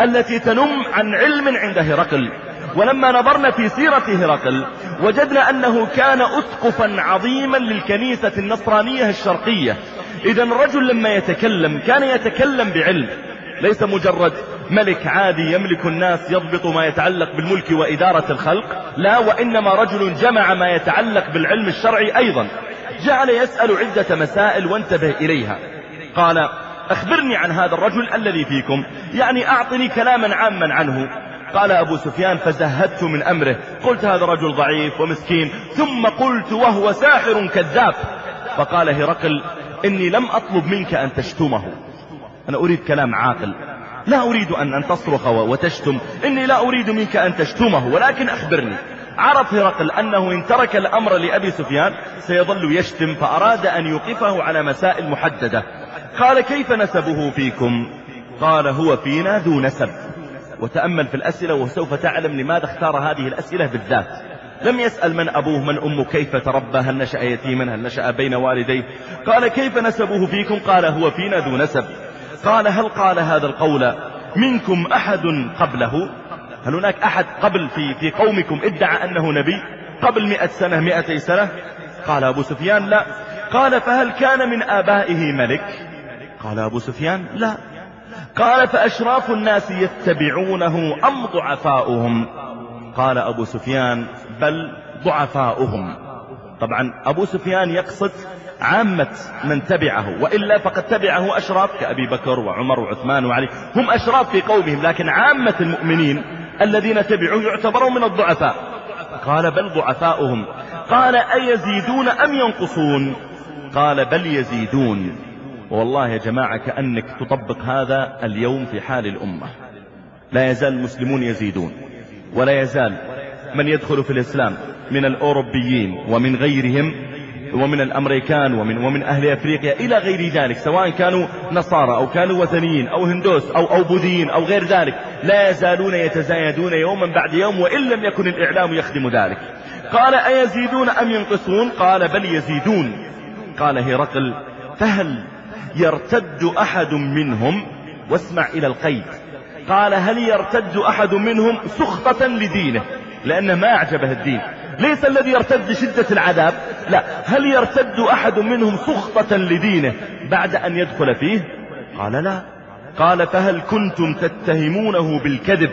B: التي تنم عن علم عند هرقل. ولما نظرنا في سيرة هرقل وجدنا أنه كان أسقفا عظيما للكنيسة النصرانية الشرقية. إذا الرجل لما يتكلم كان يتكلم بعلم، ليس مجرد ملك عادي يملك الناس يضبط ما يتعلق بالملك وإدارة الخلق، لا، وإنما رجل جمع ما يتعلق بالعلم الشرعي أيضا. جعل يسأل عدة مسائل وانتبه إليها. قال: أخبرني عن هذا الرجل الذي فيكم، يعني أعطني كلاما عاما عنه. قال أبو سفيان: فزهدت من أمره، قلت هذا رجل ضعيف ومسكين، ثم قلت وهو ساحر كذاب. فقال هرقل: إني لم أطلب منك أن تشتمه، أنا أريد كلام عاقل، لا أريد أن تصرخ وتشتم، إني لا أريد منك أن تشتمه، ولكن أخبرني. عرف هرقل أنه إن ترك الأمر لأبي سفيان سيظل يشتم، فأراد أن يوقفه على مسائل محددة. قال: كيف نسبه فيكم؟ قال هو فينا ذو نسب. وتأمل في الأسئلة وسوف تعلم لماذا اختار هذه الأسئلة بالذات. لم يسأل من أبوه من أمه كيف تربى، هل نشأ يتيما، هل نشأ بين والديه. قال كيف نسبه فيكم؟ قال هو فينا ذو نسب. قال هل قال هذا القول منكم أحد قبله؟ هل هناك أحد قبل في قومكم ادعى أنه نبي قبل 100 سنة 200 سنة؟ قال أبو سفيان لا. قال فهل كان من آبائه ملك؟ قال أبو سفيان لا. قال فأشراف الناس يتبعونه أم ضعفاؤهم؟ قال أبو سفيان بل ضعفاؤهم. طبعا أبو سفيان يقصد عامة من تبعه، وإلا فقد تبعه أشراف كأبي بكر وعمر وعثمان وعلي، هم أشراف في قومهم، لكن عامة المؤمنين الذين تبعوه يعتبرون من الضعفاء. قال بل ضعفاؤهم. قال أيزيدون أم ينقصون؟ قال بل يزيدون. والله يا جماعة كأنك تطبق هذا اليوم في حال الأمة. لا يزال المسلمون يزيدون، ولا يزال من يدخل في الإسلام من الأوروبيين ومن غيرهم ومن الأمريكان ومن أهل أفريقيا إلى غير ذلك، سواء كانوا نصارى أو كانوا وثنيين أو هندوس أو بوذيين أو غير ذلك، لا يزالون يتزايدون يوما بعد يوم، وإن لم يكن الإعلام يخدم ذلك. قال أيزيدون أم ينقصون؟ قال بل يزيدون. قال هرقل فهل يرتد أحد منهم؟ واسمع إلى القيد. قال هل يرتد أحد منهم سخطة لدينه، لأنه ما أعجبه الدين، ليس الذي يرتد شدة العذاب، لا، هل يرتد أحد منهم سخطة لدينه بعد أن يدخل فيه؟ قال لا. قال فهل كنتم تتهمونه بالكذب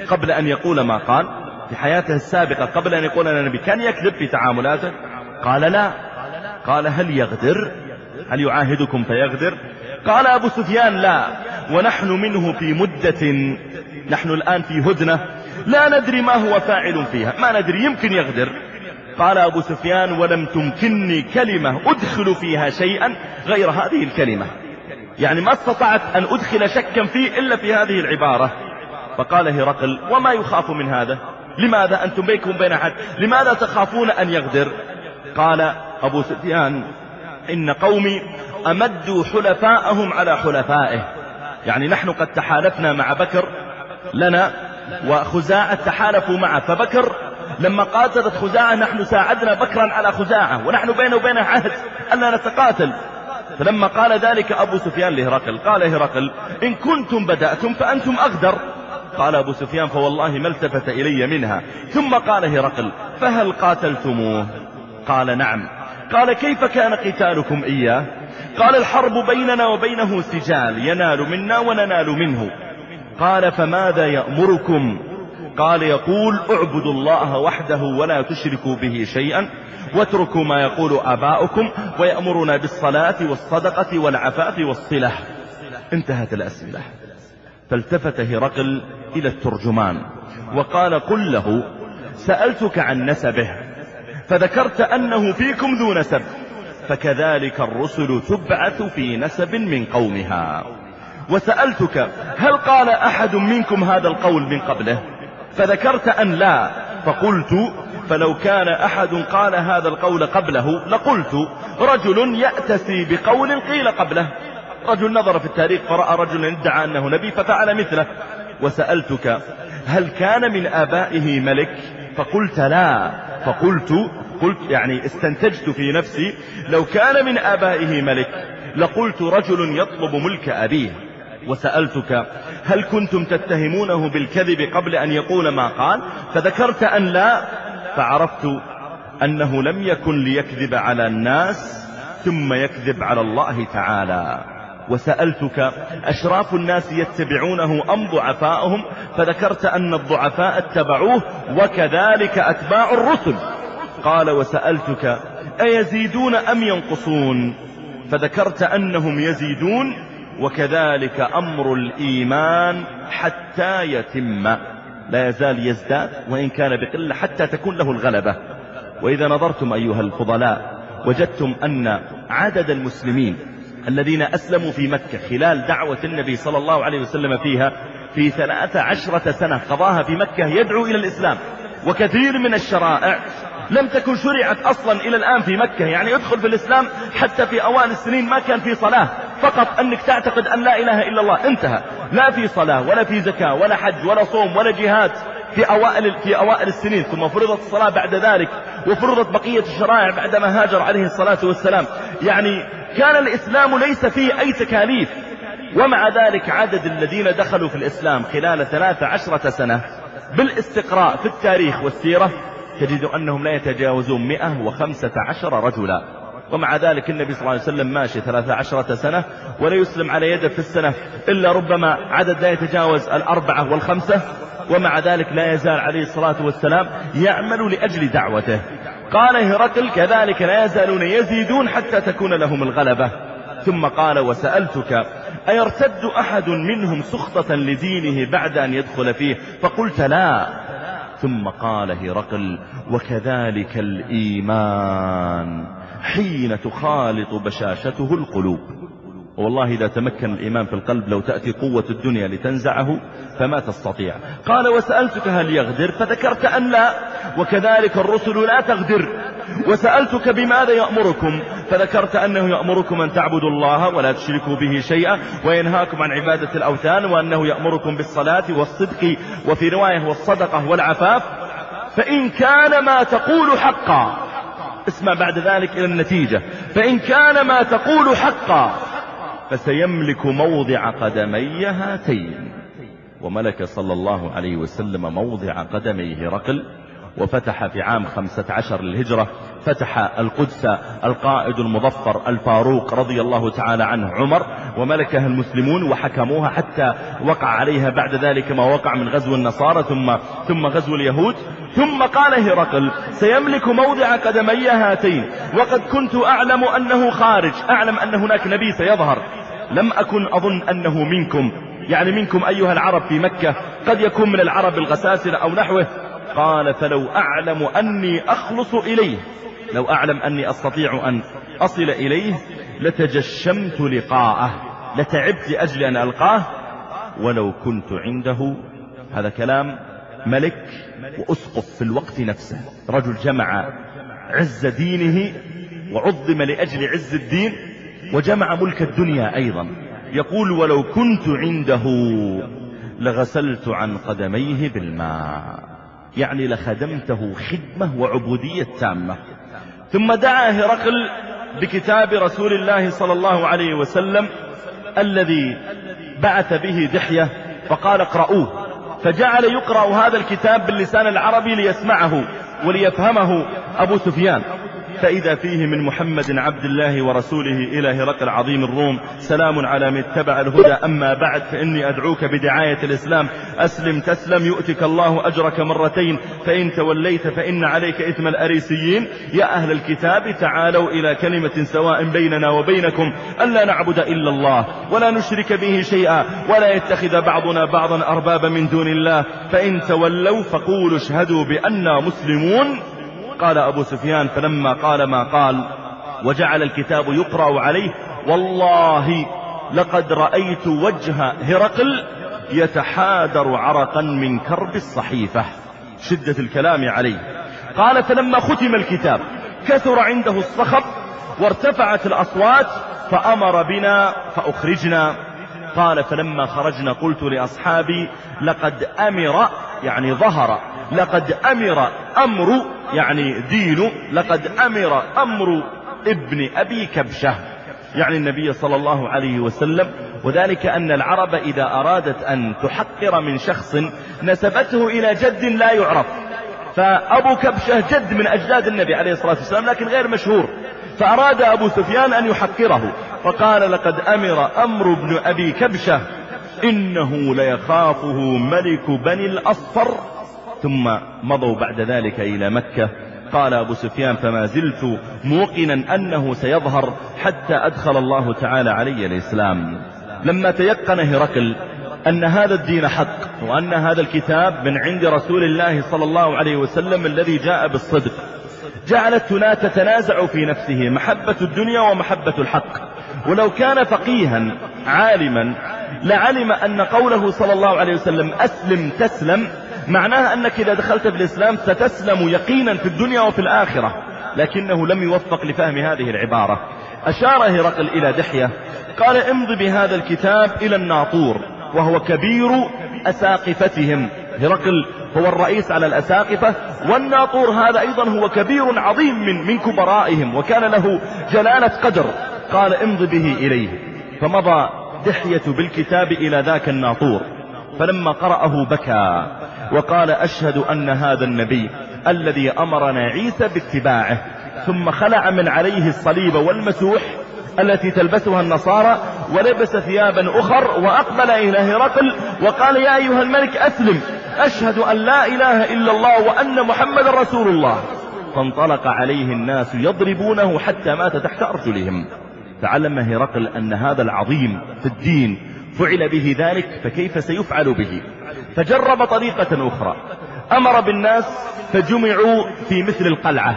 B: قبل أن يقول ما قال؟ في حياته السابقة قبل أن يقول أنا نبي كان يكذب في تعاملاته؟ قال لا. قال هل يغدر؟ هل يعاهدكم فيغدر؟ قال أبو سفيان لا، ونحن منه في مدة، نحن الآن في هدنة لا ندري ما هو فاعل فيها، ما ندري يمكن يغدر. قال أبو سفيان ولم تمكنني كلمة أدخل فيها شيئا غير هذه الكلمة، يعني ما استطعت أن أدخل شكا فيه إلا في هذه العبارة. فقال هرقل وما يخاف من هذا؟ لماذا أنتم بينكم بين أحد، لماذا تخافون أن يغدر؟ قال أبو سفيان إن قومي أمدوا حلفاءهم على حلفائه، يعني نحن قد تحالفنا مع بكر لنا، وخزاعة تحالفوا معه، فبكر لما قاتلت خزاعة نحن ساعدنا بكرا على خزاعة، ونحن بينه وبينه عهد ألا نتقاتل. فلما قال ذلك أبو سفيان لهرقل قال هرقل إن كنتم بدأتم فأنتم أغدر. قال أبو سفيان فوالله ما التفت إلي منها. ثم قال هرقل فهل قاتلتموه؟ قال نعم. قال كيف كان قتالكم إياه؟ قال الحرب بيننا وبينه سجال، ينال منا وننال منه. قال فماذا يأمركم؟ قال يقول اعبدوا الله وحده ولا تشركوا به شيئا واتركوا ما يقول آباؤكم، ويأمرنا بالصلاة والصدقة والعفاف والصلة. انتهت الأسئلة. فالتفت هرقل إلى الترجمان وقال قل له سألتك عن نسبه فذكرت أنه فيكم ذو نسب، فكذلك الرسل تبعث في نسب من قومها. وسألتك هل قال أحد منكم هذا القول من قبله؟ فذكرت أن لا، فقلت فلو كان أحد قال هذا القول قبله لقلت رجل يأتسي بقول قيل قبله، رجل نظر في التاريخ فرأى رجلا ادعى أنه نبي ففعل مثله. وسألتك هل كان من آبائه ملك؟ فقلت لا، فقلت يعني استنتجت في نفسي لو كان من آبائه ملك لقلت رجل يطلب ملك أبيه. وسألتك هل كنتم تتهمونه بالكذب قبل أن يقول ما قال؟ فذكرت أن لا، فعرفت أنه لم يكن ليكذب على الناس ثم يكذب على الله تعالى. وسألتك أشراف الناس يتبعونه أم ضعفاؤهم؟ فذكرت أن الضعفاء اتبعوه وكذلك أتباع الرسل. قال وسألتك أيزيدون أم ينقصون؟ فذكرت أنهم يزيدون وكذلك أمر الإيمان حتى يتم، لا يزال يزداد وإن كان بقلة حتى تكون له الغلبة. وإذا نظرتم أيها الفضلاء وجدتم أن عدد المسلمين الذين أسلموا في مكة خلال دعوة النبي صلى الله عليه وسلم فيها في 13 سنة قضاها في مكة يدعو إلى الإسلام، وكثير من الشرائع لم تكن شرعت أصلا إلى الآن في مكة، يعني ادخل في الإسلام حتى في أوائل السنين ما كان في صلاة، فقط أنك تعتقد أن لا إله إلا الله انتهى. لا في صلاة ولا في زكاة ولا حج ولا صوم ولا جهاد في أوائل السنين، ثم فرضت الصلاة بعد ذلك، وفرضت بقية الشرائع بعدما هاجر عليه الصلاة والسلام. يعني كان الإسلام ليس فيه أي تكاليف، ومع ذلك عدد الذين دخلوا في الإسلام خلال 13 سنة بالاستقراء في التاريخ والسيرة تجد أنهم لا يتجاوزون 115 رجلا. ومع ذلك النبي صلى الله عليه وسلم ماشي 13 سنة ولا يسلم على يده في السنة إلا ربما عدد لا يتجاوز 4 و5، ومع ذلك لا يزال عليه الصلاة والسلام يعمل لأجل دعوته. قال هرقل كذلك لا يزالون يزيدون حتى تكون لهم الغلبة. ثم قال وسألتك أيرتد أحد منهم سخطة لدينه بعد أن يدخل فيه؟ فقلت لا. ثم قال هرقل وكذلك الإيمان حين تخالط بشاشته القلوب. والله إذا تمكن الإيمان في القلب لو تأتي قوة الدنيا لتنزعه فما تستطيع. قال وسألتك هل يغدر؟ فذكرت أن لا، وكذلك الرسل لا تغدر. وسألتك بماذا يأمركم؟ فذكرت أنه يأمركم أن تعبدوا الله ولا تشركوا به شيئا، وينهاكم عن عبادة الأوثان، وأنه يأمركم بالصلاة والصدق، وفي رواية والصدقة والعفاف. فإن كان ما تقول حقا، اسمع بعد ذلك إلى النتيجة، فإن كان ما تقول حقا فسيملك موضع قدمي هاتين. وملك صلى الله عليه وسلم موضع قدمي هرقل، وفتح في عام 15 للهجرة فتح القدس القائد المظفر الفاروق رضي الله تعالى عنه عمر، وملكها المسلمون وحكموها حتى وقع عليها بعد ذلك ما وقع من غزو النصارى ثم غزو اليهود. ثم قال هرقل سيملك موضع قدمي هاتين، وقد كنت أعلم أنه خارج، أعلم أن هناك نبي سيظهر، لم أكن أظن أنه منكم، يعني منكم أيها العرب في مكة، قد يكون من العرب الغساسنة أو نحوه. قال فلو أعلم أني أخلص إليه، لو أعلم أني أستطيع أن أصل إليه لتجشمت لقاءه، لتعبت أجل أن ألقاه ولو كنت عنده. هذا كلام ملك وأسقف في الوقت نفسه، رجل جمع عز دينه وعظم لأجل عز الدين، وجمع ملك الدنيا أيضا. يقول ولو كنت عنده لغسلت عن قدميه بالماء، يعني لخدمته خدمة وعبودية تامة. ثم دعا هرقل بكتاب رسول الله صلى الله عليه وسلم الذي بعث به دحية فقال اقرأوه، فجعل يقرأ هذا الكتاب باللسان العربي ليسمعه وليفهمه أبو سفيان. فإذا فيه من محمد عبد الله ورسوله إلى هرقل عظيم الروم سلام على من اتبع الهدى، أما بعد فإني أدعوك بدعاية الإسلام، أسلم تسلم يؤتك الله أجرك مرتين، فإن توليت فإن عليك إثم الأريسيين. يا أهل الكتاب تعالوا إلى كلمة سواء بيننا وبينكم ألا نعبد إلا الله ولا نشرك به شيئا ولا يتخذ بعضنا بعضا أربابا من دون الله، فإن تولوا فقولوا اشهدوا بأننا مسلمون. قال أبو سفيان فلما قال ما قال وجعل الكتاب يقرأ عليه والله لقد رأيت وجه هرقل يتحادر عرقا من كرب الصحيفة، شدة الكلام عليه. قال فلما ختم الكتاب كثر عنده الصخب وارتفعت الأصوات فأمر بنا فأخرجنا. قال فلما خرجنا قلت لأصحابي لقد أمر، يعني ظهر، لقد أمر أمر، يعني دين، لقد أمر أمر ابن أبي كبشة، يعني النبي صلى الله عليه وسلم. وذلك أن العرب إذا أرادت أن تحقر من شخص نسبته إلى جد لا يعرف، فأبو كبشة جد من أجداد النبي عليه الصلاة والسلام لكن غير مشهور، فأراد أبو سفيان أن يحقره فقال لقد أمر أمر ابن أبي كبشة إنه ليخافه ملك بني الأصفر. ثم مضوا بعد ذلك إلى مكة. قال أبو سفيان فما زلت موقنا أنه سيظهر حتى أدخل الله تعالى علي الإسلام. لما تيقن هرقل أن هذا الدين حق وأن هذا الكتاب من عند رسول الله صلى الله عليه وسلم الذي جاء بالصدق، جعلت تتنازع في نفسه محبة الدنيا ومحبة الحق. ولو كان فقيها عالما لعلم أن قوله صلى الله عليه وسلم أسلم تسلم معناها أنك إذا دخلت في الإسلام ستسلم يقينا في الدنيا وفي الآخرة، لكنه لم يوفق لفهم هذه العبارة. أشار هرقل إلى دحية قال امض بهذا الكتاب إلى الناطور وهو كبير أساقفتهم. هرقل هو الرئيس على الأساقفة، والناطور هذا أيضا هو كبير عظيم من كبرائهم، وكان له جلالة قدر. قال امض به إليه، فمضى دحية بالكتاب إلى ذاك الناطور، فلما قرأه بكى وقال أشهد أن هذا النبي الذي أمرنا عيسى باتباعه. ثم خلع من عليه الصليب والمسوح التي تلبسها النصارى، ولبس ثيابا أخر، وأقبل إلى هرقل وقال يا أيها الملك أسلم، أشهد أن لا إله إلا الله وأن محمد رسول الله. فانطلق عليه الناس يضربونه حتى مات تحت أرجلهم. فعلم هرقل أن هذا العظيم في الدين فعل به ذلك، فكيف سيفعل به؟ فجرب طريقة أخرى، أمر بالناس فجمعوا في مثل القلعة،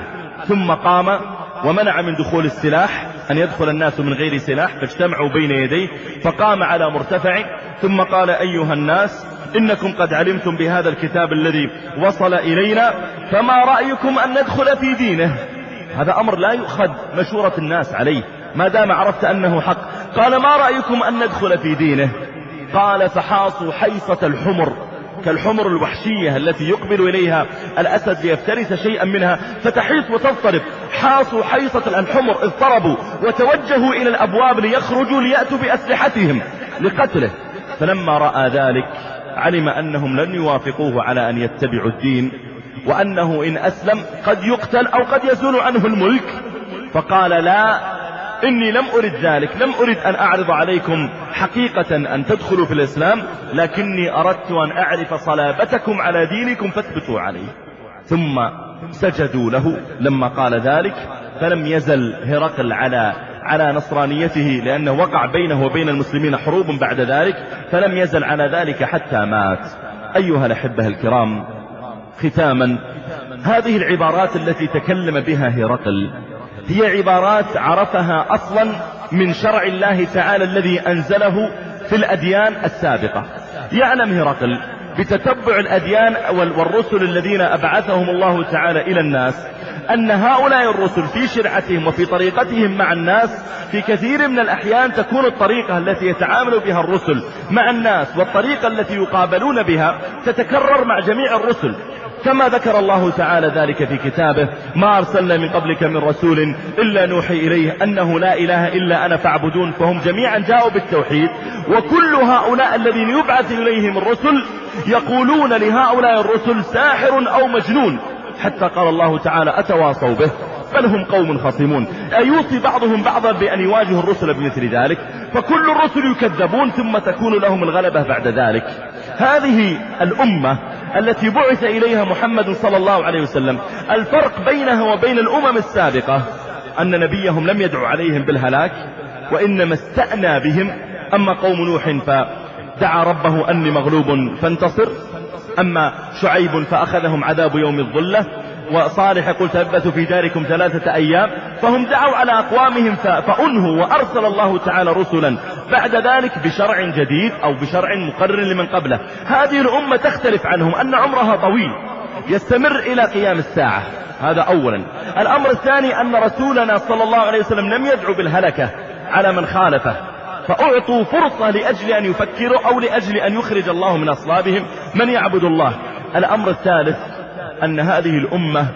B: ثم قام ومنع من دخول السلاح، أن يدخل الناس من غير سلاح، فاجتمعوا بين يديه، فقام على مرتفع ثم قال أيها الناس إنكم قد علمتم بهذا الكتاب الذي وصل إلينا، فما رأيكم أن ندخل في دينه؟ هذا أمر لا يؤخذ مشورة الناس عليه ما دام عرفت أنه حق. قال ما رأيكم أن ندخل في دينه؟ قال فحاصوا حيصة الحمر، كالحمر الوحشية التي يقبل إليها الأسد ليفترس شيئا منها فتحيص وتضطرب. حاصوا حيصة الحمر، اضطربوا وتوجهوا إلى الأبواب ليخرجوا ليأتوا بأسلحتهم لقتله. فلما رأى ذلك علم أنهم لن يوافقوه على أن يتبعوا الدين، وأنه إن أسلم قد يقتل أو قد يزول عنه الملك. فقال لا، إني لم أرد ذلك، لم أرد أن أعرض عليكم حقيقة أن تدخلوا في الإسلام، لكني أردت أن أعرف صلابتكم على دينكم فاثبتوا عليه. ثم سجدوا له لما قال ذلك، فلم يزل هرقل على نصرانيته، لأنه وقع بينه وبين المسلمين حروب بعد ذلك، فلم يزل على ذلك حتى مات. أيها الأحبة الكرام، ختاما، هذه العبارات التي تكلم بها هرقل هي عبارات عرفها أصلا من شرع الله تعالى الذي أنزله في الأديان السابقة. يعلم هرقل بتتبع الأديان والرسل الذين أبعثهم الله تعالى إلى الناس أن هؤلاء الرسل في شرعتهم وفي طريقتهم مع الناس في كثير من الأحيان تكون الطريقة التي يتعامل بها الرسل مع الناس والطريقة التي يقابلون بها تتكرر مع جميع الرسل، كما ذكر الله تعالى ذلك في كتابه: ما أرسلنا من قبلك من رسول إلا نوحي إليه أنه لا إله إلا أنا فاعبدون. فهم جميعا جاءوا بالتوحيد، وكل هؤلاء الذين يبعث إليهم الرسل يقولون لهؤلاء الرسل ساحر أو مجنون، حتى قال الله تعالى: أتواصوا به بل هم قوم خصمون. أيوصي بعضهم بعضا بأن يواجه الرسل بمثل ذلك، فكل الرسل يكذبون ثم تكون لهم الغلبة بعد ذلك. هذه الأمة التي بعث إليها محمد صلى الله عليه وسلم، الفرق بينها وبين الأمم السابقة أن نبيهم لم يدعو عليهم بالهلاك، وإنما استأنى بهم. أما قوم نوح فدعا ربه أني مغلوب فانتصر، أما شعيب فأخذهم عذاب يوم الظلة، وصالح يقول تلبثوا في داركم 3 أيام. فهم دعوا على أقوامهم فأنهوا، وأرسل الله تعالى رسلا بعد ذلك بشرع جديد أو بشرع مقرر لمن قبله. هذه الأمة تختلف عنهم أن عمرها طويل يستمر إلى قيام الساعة، هذا أولا. الأمر الثاني أن رسولنا صلى الله عليه وسلم لم يدعو بالهلكة على من خالفه، فأعطوا فرصة لأجل أن يفكروا أو لأجل أن يخرج الله من أصلابهم من يعبد الله. الأمر الثالث أن هذه الأمة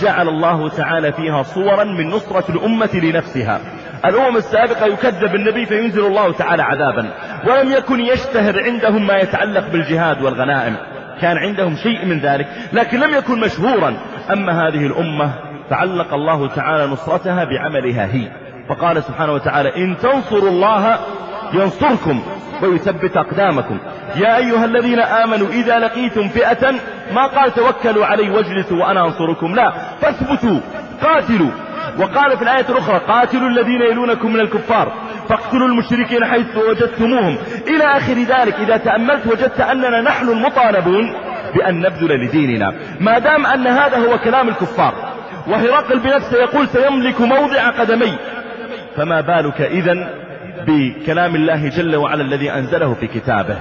B: جعل الله تعالى فيها صورا من نصرة الأمة لنفسها. الأمم السابقة يكذب النبي فينزل الله تعالى عذابا، ولم يكن يشتهر عندهم ما يتعلق بالجهاد والغنائم، كان عندهم شيء من ذلك لكن لم يكن مشهورا. أما هذه الأمة فعلق الله تعالى نصرتها بعملها هي، فقال سبحانه وتعالى: إن تنصروا الله ينصركم ويثبت أقدامكم. يا أيها الذين آمنوا إذا لقيتم فئة، ما قال توكلوا علي واجلسوا وأنا أنصركم، لا، فاثبتوا قاتلوا. وقال في الآية الأخرى: قاتلوا الذين يلونكم من الكفار فاقتلوا المشركين حيث وجدتموهم، إلى آخر ذلك. إذا تأملت وجدت أننا نحن المطالبون بأن نبذل لديننا، ما دام أن هذا هو كلام الكفار، وهرقل بنفسه يقول سيملك موضع قدمي، فما بالك إذن بكلام الله جل وعلا الذي أنزله في كتابه.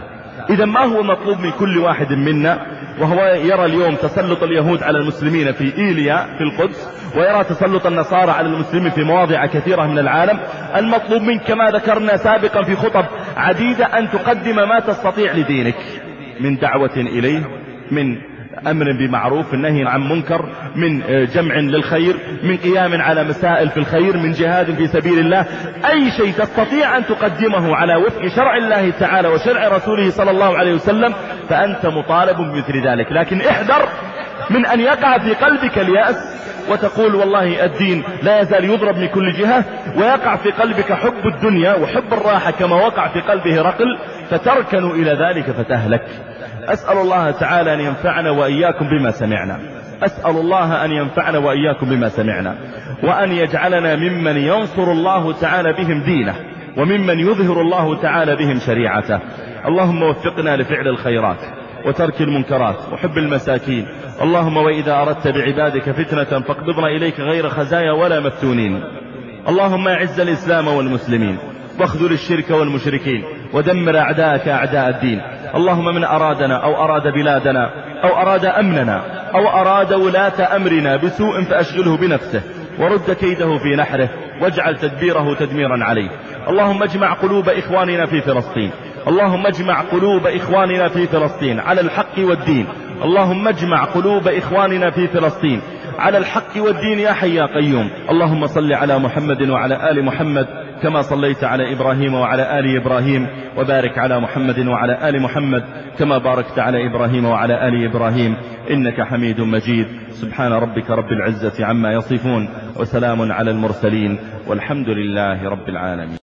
B: إذا ما هو مطلوب من كل واحد منا وهو يرى اليوم تسلط اليهود على المسلمين في إيليا في القدس، ويرى تسلط النصارى على المسلمين في مواضع كثيرة من العالم؟ المطلوب منك كما ذكرنا سابقا في خطب عديدة أن تقدم ما تستطيع لدينك من دعوة إليه، من أمر بمعروف، النهي عن منكر، من جمع للخير، من قيام على مسائل في الخير، من جهاد في سبيل الله. أي شيء تستطيع أن تقدمه على وفق شرع الله تعالى وشرع رسوله صلى الله عليه وسلم فأنت مطالب بمثل ذلك. لكن احذر من أن يقع في قلبك اليأس وتقول والله الدين لا يزال يضرب من كل جهة، ويقع في قلبك حب الدنيا وحب الراحة كما وقع في قلبه رقل، فتركن إلى ذلك فتهلك. أسأل الله تعالى أن ينفعنا وإياكم بما سمعنا، أسأل الله أن ينفعنا وإياكم بما سمعنا، وأن يجعلنا ممن ينصر الله تعالى بهم دينه، وممن يظهر الله تعالى بهم شريعته. اللهم وفقنا لفعل الخيرات وترك المنكرات وحب المساكين. اللهم وإذا أردت بعبادك فتنة فاقبضنا إليك غير خزايا ولا مفتونين. اللهم أعز الإسلام والمسلمين واخذل الشرك والمشركين ودمر أعداءك أعداء الدين. اللهم من أرادنا أو أراد بلادنا أو أراد أمننا أو أراد ولاة أمرنا بسوء فأشغله بنفسه ورد كيده في نحره واجعل تدبيره تدميرا عليه. اللهم اجمع قلوب إخواننا في فلسطين، اللهم اجمع قلوب إخواننا في فلسطين على الحق والدين. اللهم اجمع قلوب إخواننا في فلسطين على الحق والدين يا حي يا قيوم. اللهم صل على محمد وعلى آل محمد كما صليت على إبراهيم وعلى آل إبراهيم، وبارك على محمد وعلى آل محمد كما باركت على إبراهيم وعلى آل إبراهيم إنك حميد مجيد. سبحان ربك رب العزة عما يصفون وسلام على المرسلين والحمد لله رب العالمين.